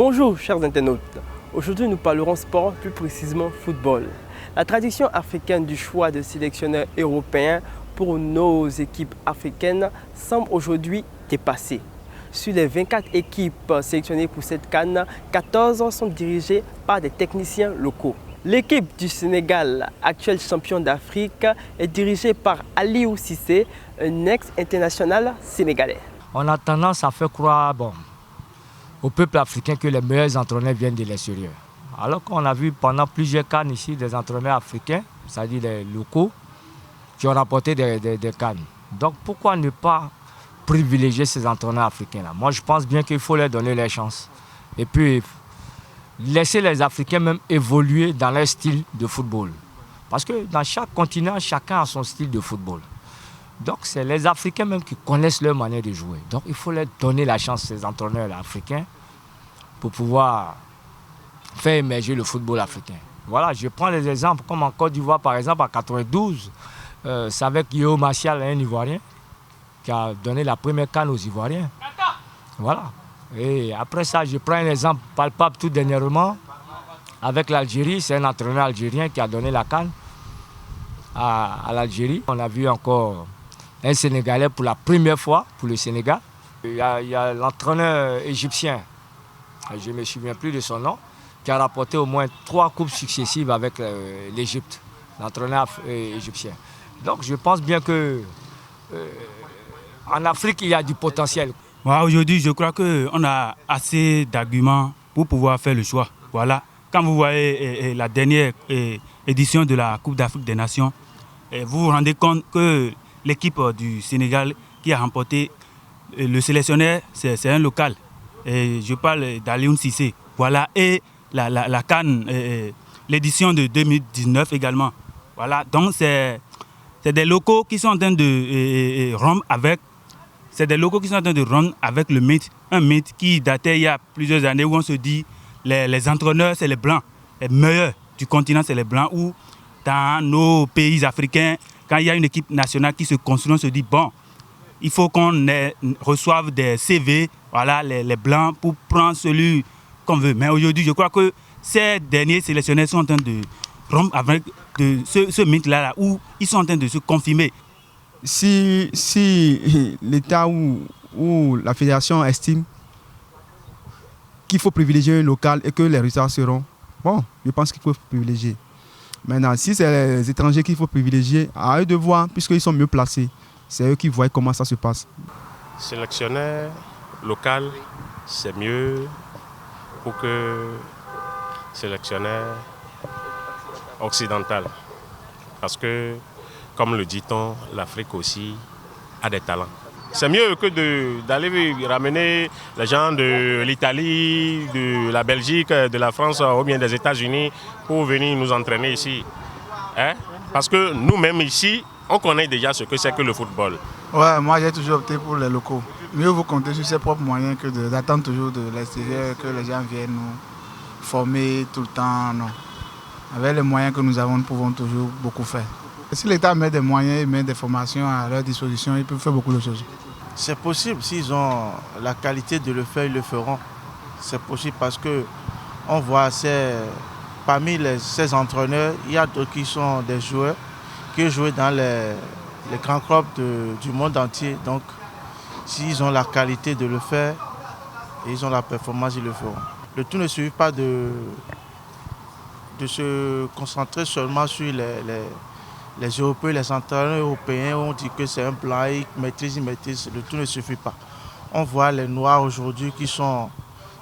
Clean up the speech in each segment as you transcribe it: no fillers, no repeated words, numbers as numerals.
Bonjour chers internautes, aujourd'hui nous parlerons sport, plus précisément football. La tradition africaine du choix de sélectionneurs européens pour nos équipes africaines semble aujourd'hui dépassée. Sur les 24 équipes sélectionnées pour cette CAN, 14 sont dirigées par des techniciens locaux. L'équipe du Sénégal, actuel champion d'Afrique, est dirigée par Aliou Cissé, un ex-international sénégalais. On a tendance à faire croire au peuple africain que les meilleurs entraîneurs viennent de l'extérieur. Alors qu'on a vu pendant plusieurs CAN ici des entraîneurs africains, c'est-à-dire les locaux, qui ont rapporté des CAN. Donc pourquoi ne pas privilégier ces entraîneurs africains-là? Moi je pense bien qu'il faut leur donner leur chance. Et puis laisser les Africains même évoluer dans leur style de football. Parce que dans chaque continent, chacun a son style de football. Donc c'est les Africains même qui connaissent leur manière de jouer. Donc il faut leur donner la chance, ces entraîneurs africains, pour pouvoir faire émerger le football africain. Voilà, je prends des exemples comme en Côte d'Ivoire par exemple en 92, c'est avec Yeo Martial, un Ivoirien, qui a donné la première CAN aux Ivoiriens. Voilà. Et après ça, je prends un exemple palpable tout dernièrement avec l'Algérie. C'est un entraîneur algérien qui a donné la CAN à l'Algérie. On a vu encore un Sénégalais pour la première fois pour le Sénégal. Il y a l'entraîneur égyptien, je ne me souviens plus de son nom, qui a rapporté au moins 3 coupes successives avec l'Égypte, l'entraîneur égyptien. Donc je pense bien que en Afrique, il y a du potentiel. Aujourd'hui, je crois qu'on a assez d'arguments pour pouvoir faire le choix. Voilà. Quand vous voyez la dernière édition de la Coupe d'Afrique des Nations, vous vous rendez compte que l'équipe du Sénégal qui a remporté le sélectionneur, c'est un local. Et je parle d'Aliou Cissé. Voilà. Et la CAN, l'édition de 2019 également. Voilà. Donc c'est des locaux qui sont en train de rompre avec. C'est des locaux qui sont en train de rompre avec le mythe. Un mythe qui datait il y a plusieurs années où on se dit les entraîneurs, c'est les Blancs. Les meilleurs du continent, c'est les Blancs. Ou dans nos pays africains, quand il y a une équipe nationale qui se construit, on se dit, bon, il faut qu'on reçoive des CV, voilà, les Blancs, pour prendre celui qu'on veut. Mais aujourd'hui, je crois que ces derniers sélectionneurs sont en train de rompre avec ce mythe-là, où ils sont en train de se confirmer. Si l'État ou la fédération estime qu'il faut privilégier un local et que les résultats seront bon, je pense qu'il faut privilégier. Maintenant, si c'est les étrangers qu'il faut privilégier, à eux de voir, puisqu'ils sont mieux placés. C'est eux qui voient comment ça se passe. Sélectionneur local, c'est mieux pour que sélectionneur occidental. Parce que, comme le dit-on, l'Afrique aussi a des talents. C'est mieux que d'aller ramener les gens de l'Italie, de la Belgique, de la France ou bien des États-Unis pour venir nous entraîner ici. Hein? Parce que nous-mêmes ici, on connaît déjà ce que c'est que le football. Ouais, moi j'ai toujours opté pour les locaux. Mieux vous compter sur ses propres moyens que d'attendre toujours de l'extérieur que les gens viennent nous former tout le temps. Non. Avec les moyens que nous avons, nous pouvons toujours beaucoup faire. Si l'État met des moyens et met des formations à leur disposition, ils peuvent faire beaucoup de choses. C'est possible, s'ils ont la qualité de le faire, ils le feront. C'est possible parce que on voit parmi ces entraîneurs, il y a d'autres qui sont des joueurs qui jouent dans les grands clubs du monde entier. Donc, s'ils ont la qualité de le faire et ils ont la performance, ils le feront. Le tout ne suffit pas de se concentrer seulement sur les Européens, les entraîneurs européens, on dit que c'est un blanc, ils maîtrisent, le tout ne suffit pas. On voit les Noirs aujourd'hui qui sont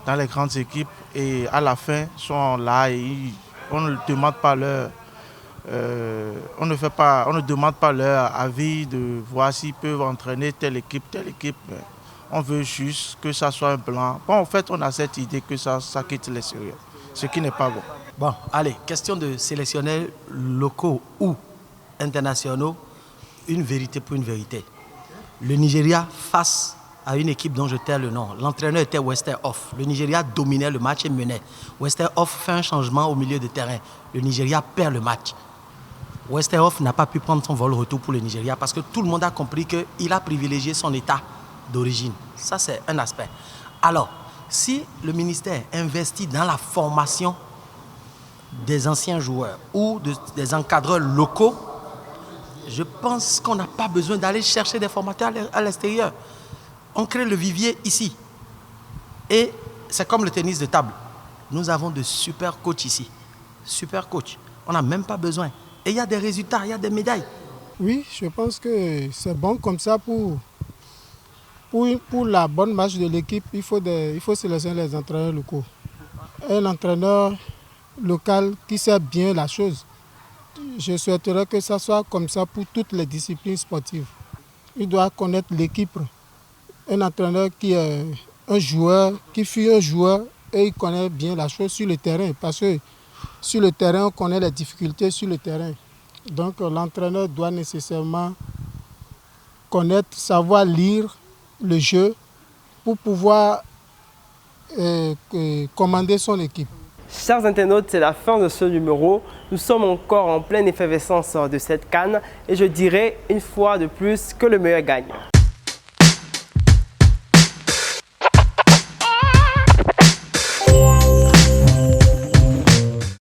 dans les grandes équipes et à la fin sont là et on ne demande pas on ne demande pas leur avis de voir s'ils peuvent entraîner telle équipe. On veut juste que ça soit un blanc. Bon, en fait, on a cette idée que ça quitte l'extérieur, ce qui n'est pas bon. Bon, allez, question de sélectionneurs locaux ou internationaux, une vérité pour une vérité. Le Nigeria face à une équipe dont je tais le nom. L'entraîneur était Wester Off. Le Nigeria dominait le match et menait. Wester Off fait un changement au milieu de terrain. Le Nigeria perd le match. Wester Off n'a pas pu prendre son vol retour pour le Nigeria parce que tout le monde a compris qu'il a privilégié son état d'origine. Ça, c'est un aspect. Alors, Si le ministère investit dans la formation des anciens joueurs ou des encadreurs locaux, je pense qu'on n'a pas besoin d'aller chercher des formateurs à l'extérieur. On crée le vivier ici. Et c'est comme le tennis de table. Nous avons de super coachs ici. Super coachs. On n'a même pas besoin. Et il y a des résultats, il y a des médailles. Oui, je pense que c'est bon comme ça pour la bonne marche de l'équipe. Il faut sélectionner les entraîneurs locaux. Un entraîneur local qui sait bien la chose. Je souhaiterais que ça soit comme ça pour toutes les disciplines sportives. Il doit connaître l'équipe. Un entraîneur qui est un joueur, qui fut un joueur et il connaît bien la chose sur le terrain. Parce que sur le terrain, on connaît les difficultés sur le terrain. Donc l'entraîneur doit nécessairement connaître, savoir lire le jeu pour pouvoir commander son équipe. Chers internautes, c'est la fin de ce numéro. Nous sommes encore en pleine effervescence de cette CAN et je dirais une fois de plus que le meilleur gagne.